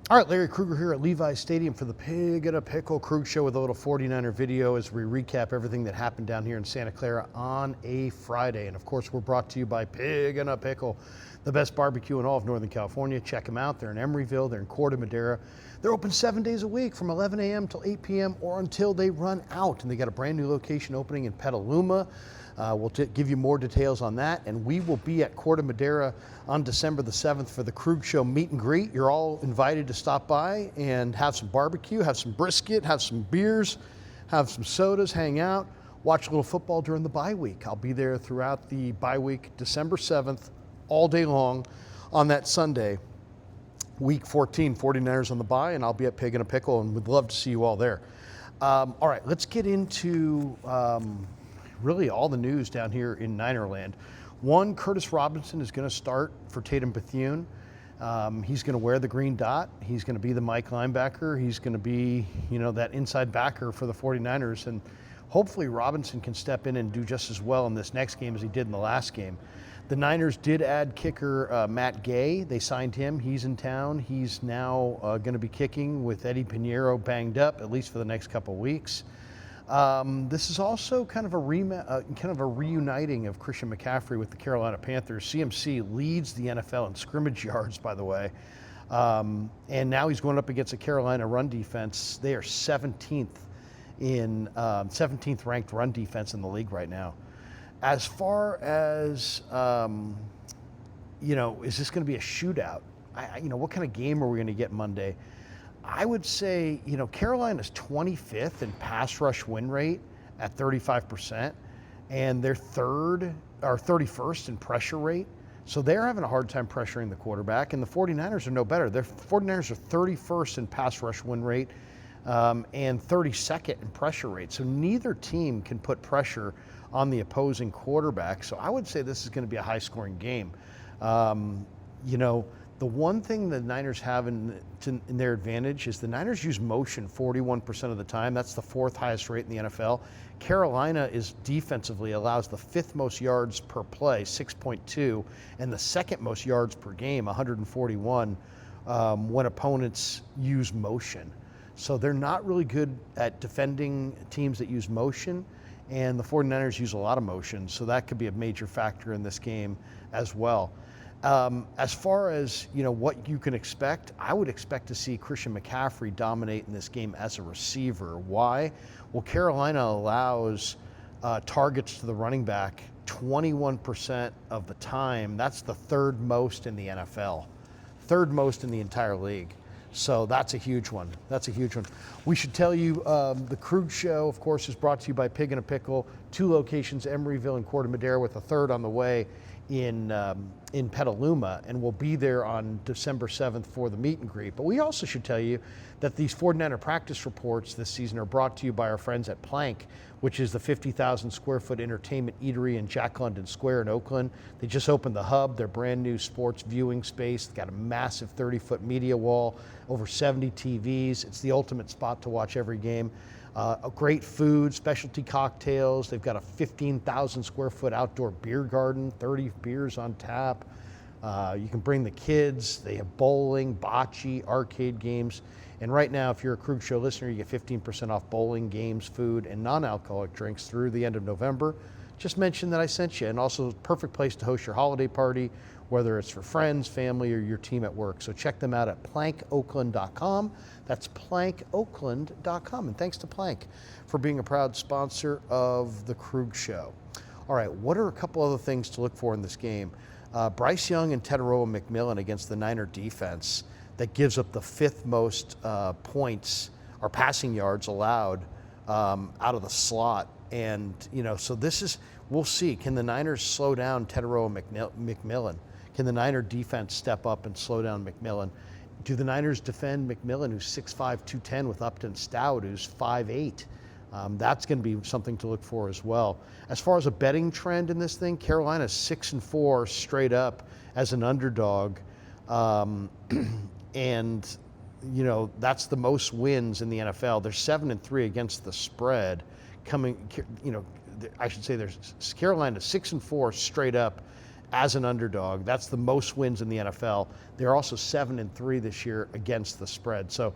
All right, Larry Krueger here at Levi's Stadium for the Pig and a Pickle Krug Show with a little 49er video as we recap everything that happened down here in Santa Clara on a Friday. And of course, we're brought to you by Pig and a Pickle, the best barbecue in all of Northern California. Check them out. They're in Emeryville. They're in Corte Madera. They're open 7 days a week from 11 a.m. till 8 p.m. or until they run out. And they got a brand new location opening in Petaluma. We'll give you more details on that, and we will be at Corte Madera on December the 7th for the Krug Show meet and greet. You're all invited to stop by and have some barbecue, have some brisket, have some beers, have some sodas, hang out, watch a little football during the bye week. I'll be there throughout the bye week, December 7th, all day long on that Sunday. Week 14, 49ers on the bye, and I'll be at Pig and a Pickle, and we'd love to see you all there. All right, let's get into really all the news down here in Ninerland. One, Curtis Robinson is going to start for Tatum Bethune. He's going to wear the green dot. He's going to be the Mike linebacker. He's going to be, that inside backer for the 49ers. And hopefully Robinson can step in and do just as well in this next game as he did in the last game. The Niners did add kicker Matt Gay. They signed him. He's in town. He's now going to be kicking with Eddie Pinheiro banged up, at least for the next couple of weeks. This is also kind of a reuniting of Christian McCaffrey with the Carolina Panthers. CMC leads the NFL in scrimmage yards, by the way. And now he's going up against a Carolina run defense. They are 17th ranked run defense in the league right now. As far as, is this going to be a shootout? What kind of game are we going to get Monday? I would say, Carolina's 25th in pass rush win rate at 35%, and they're 31st in pressure rate. So they're having a hard time pressuring the quarterback, and the 49ers are no better. The 49ers are 31st in pass rush win rate and 32nd in pressure rate. So neither team can put pressure on the opposing quarterback. So I would say this is going to be a high-scoring game. The one thing the Niners have in their advantage is the Niners use motion 41% of the time. That's the fourth highest rate in the NFL. Carolina is defensively allows the fifth most yards per play, 6.2, and the second most yards per game, 141, when opponents use motion. So they're not really good at defending teams that use motion, and the 49ers use a lot of motion, so that could be a major factor in this game as well. As far as what you can expect, I would expect to see Christian McCaffrey dominate in this game as a receiver. Why? Well, Carolina allows targets to the running back 21% of the time. That's the third most in the NFL, third most in the entire league. So that's a huge one. We should tell you the Krug Show, of course, is brought to you by Pig and a Pickle. 2 locations, Emeryville and Corte Madera, with a third on the way in Petaluma, and we'll be there on December 7th for the meet and greet. But we also should tell you that these 49er practice reports this season are brought to you by our friends at Plank, which is the 50,000 square foot entertainment eatery in Jack London Square in Oakland. They just opened the Hub, their brand new sports viewing space. They've got a massive 30-foot media wall, over 70 TVs. It's the ultimate spot to watch every game. Great food, specialty cocktails. They've got a 15,000 square foot outdoor beer garden, 30 beers on tap. You can bring the kids. They have bowling, bocce, arcade games. And right now, if you're a Krug Show listener, you get 15% off bowling, games, food, and non-alcoholic drinks through the end of November. Just mention that I sent you. And also, perfect place to host your holiday party, whether it's for friends, family, or your team at work. So check them out at plankoakland.com. That's plankoakland.com. And thanks to Plank for being a proud sponsor of the Krug Show. All right, what are a couple other things to look for in this game? Bryce Young and Teteroa McMillan against the Niner defense that gives up the 5th most points or passing yards allowed out of the slot. And, so this is, we'll see. Can the Niners slow down Teteroa McMillan? Can the Niner defense step up and slow down McMillan? Do the Niners defend McMillan, who's 6'5", 210, with Upton Stout, who's 5'8"? That's going to be something to look for as well. As far as a betting trend in this thing, Carolina's 6-4 straight up as an underdog. And, that's the most wins in the NFL. They're 7-3 against the spread. I should say there's Carolina 6-4 straight up as an underdog. That's the most wins in the NFL. They're also 7-3 this year against the spread. So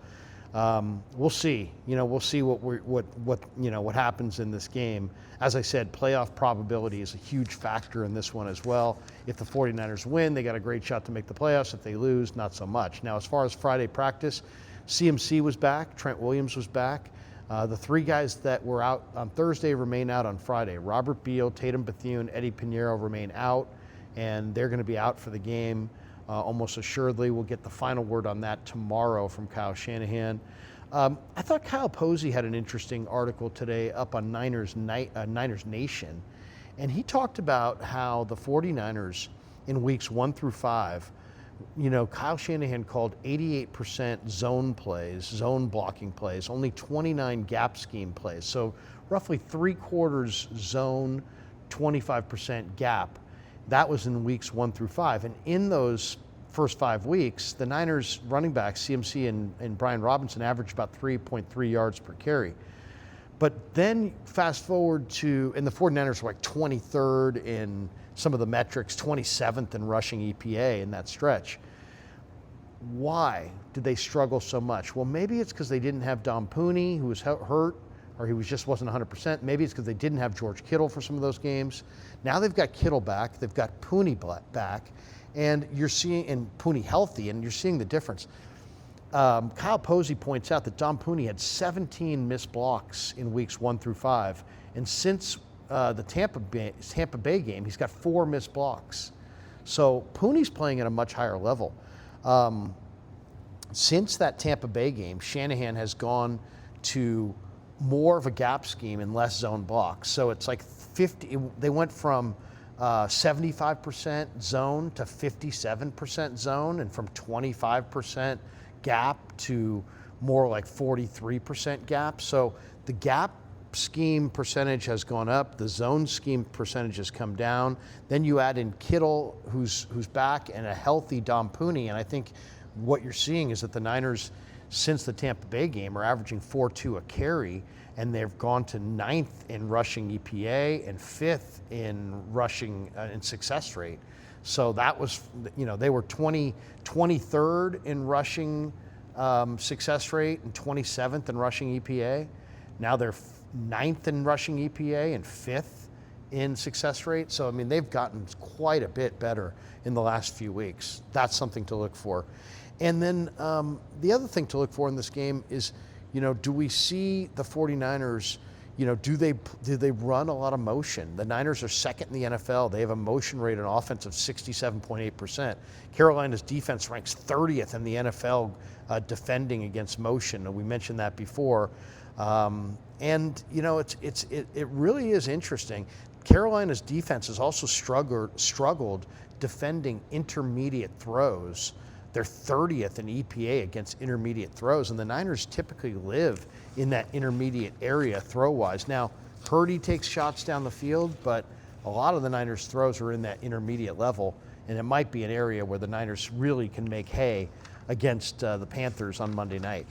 we'll see. We'll see what happens in this game. As I said, playoff probability is a huge factor in this one as well. If the 49ers win, they got a great shot to make the playoffs. If they lose, not so much. Now, as far as Friday practice, CMC was back. Trent Williams was back. The three guys that were out on Thursday remain out on Friday. Robert Beal, Tatum Bethune, Eddie Pinheiro remain out, and they're going to be out for the game almost assuredly. We'll get the final word on that tomorrow from Kyle Shanahan. I thought Kyle Posey had an interesting article today up on Niners Nation, and he talked about how the 49ers in weeks 1 through 5, Kyle Shanahan called 88% zone plays, zone blocking plays, only 29 gap scheme plays. So roughly 3/4 zone, 25% gap. That was in weeks 1 through 5. And in those first 5 weeks, the Niners running backs, CMC and Brian Robinson, averaged about 3.3 yards per carry. But then fast forward to, and the 49ers were like 23rd in some of the metrics, 27th in rushing EPA in that stretch. Why did they struggle so much? Well, maybe it's because they didn't have Dom Pooney, who was hurt, or he just wasn't 100%. Maybe it's because they didn't have George Kittle for some of those games. Now they've got Kittle back, they've got Pooney back, and you're seeing, and Pooney healthy, and you're seeing the difference. Kyle Posey points out that Dom Pooney had 17 missed blocks in weeks 1 through 5, and since the Tampa Bay game, he's got 4 missed blocks. So Pooney's playing at a much higher level. Since that Tampa Bay game, Shanahan has gone to more of a gap scheme and less zone blocks. So it's like 50. They went from 75% zone to 57% zone, and from 25% gap to more like 43% gap. So the gap scheme percentage has gone up, the zone scheme percentage has come down. Then you add in Kittle, who's back, and a healthy Dom Pooney, and I think what you're seeing is that the Niners, since the Tampa Bay game, are averaging 4.2 a carry, and they've gone to 9th in rushing EPA and 5th in rushing in success rate. So that was, they were 23rd in rushing success rate and 27th in rushing EPA. Now they're 9th in rushing EPA and 5th in success rate. So, they've gotten quite a bit better in the last few weeks. That's something to look for. And then the other thing to look for in this game is, do we see the 49ers, do they run a lot of motion? The Niners are second in the NFL. They have a motion rate on offense of 67.8%. Carolina's defense ranks 30th in the NFL defending against motion. And we mentioned that before. It really is interesting. Carolina's defense has also struggled defending intermediate throws. They're 30th in EPA against intermediate throws, and the Niners typically live in that intermediate area throw-wise. Now, Purdy takes shots down the field, but a lot of the Niners' throws are in that intermediate level, and it might be an area where the Niners really can make hay against the Panthers on Monday night.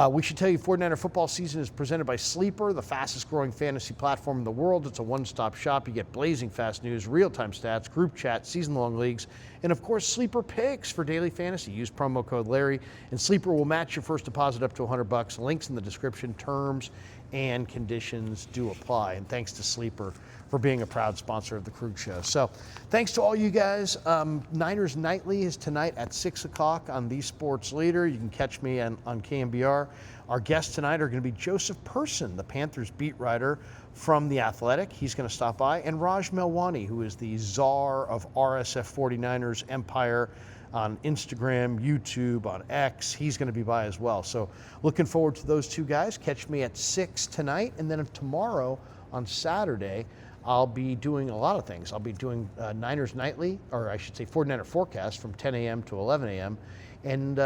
We should tell you 49er football season is presented by Sleeper, the fastest growing fantasy platform in the world. It's a one-stop shop. You get blazing fast news, real-time stats, group chat, season-long leagues, and of course, Sleeper picks for daily fantasy. Use promo code Larry, and Sleeper will match your first deposit up to $100. Links in the description. Terms and conditions do apply. And thanks to Sleeper for being a proud sponsor of the Krug Show. So thanks to all you guys. Niners Nightly is tonight at 6 o'clock on The Sports Leader. You can catch me on KMBR. Our guests tonight are going to be Joseph Person, the Panthers beat writer from The Athletic. He's going to stop by. And Raj Melwani, who is the czar of RSF 49ers Empire on Instagram, YouTube, on X. He's going to be by as well. So looking forward to those two guys. Catch me at 6 tonight. And then tomorrow on Saturday, I'll be doing a lot of things. I'll be doing Niners Nightly, or I should say 49er Forecast from 10 a.m. to 11 a.m. And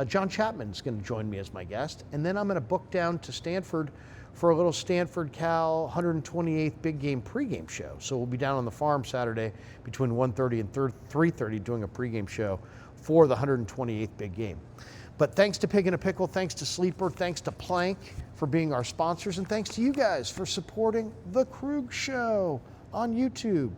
John Chapman's going to join me as my guest. And then I'm going to book down to Stanford for a little Stanford Cal 128th Big Game pregame show. So we'll be down on the farm Saturday between 1:30 and 3:30 doing a pregame show for the 128th Big Game. But thanks to Pig and a Pickle, thanks to Sleeper, thanks to Plank for being our sponsors, and thanks to you guys for supporting The Krug Show on YouTube.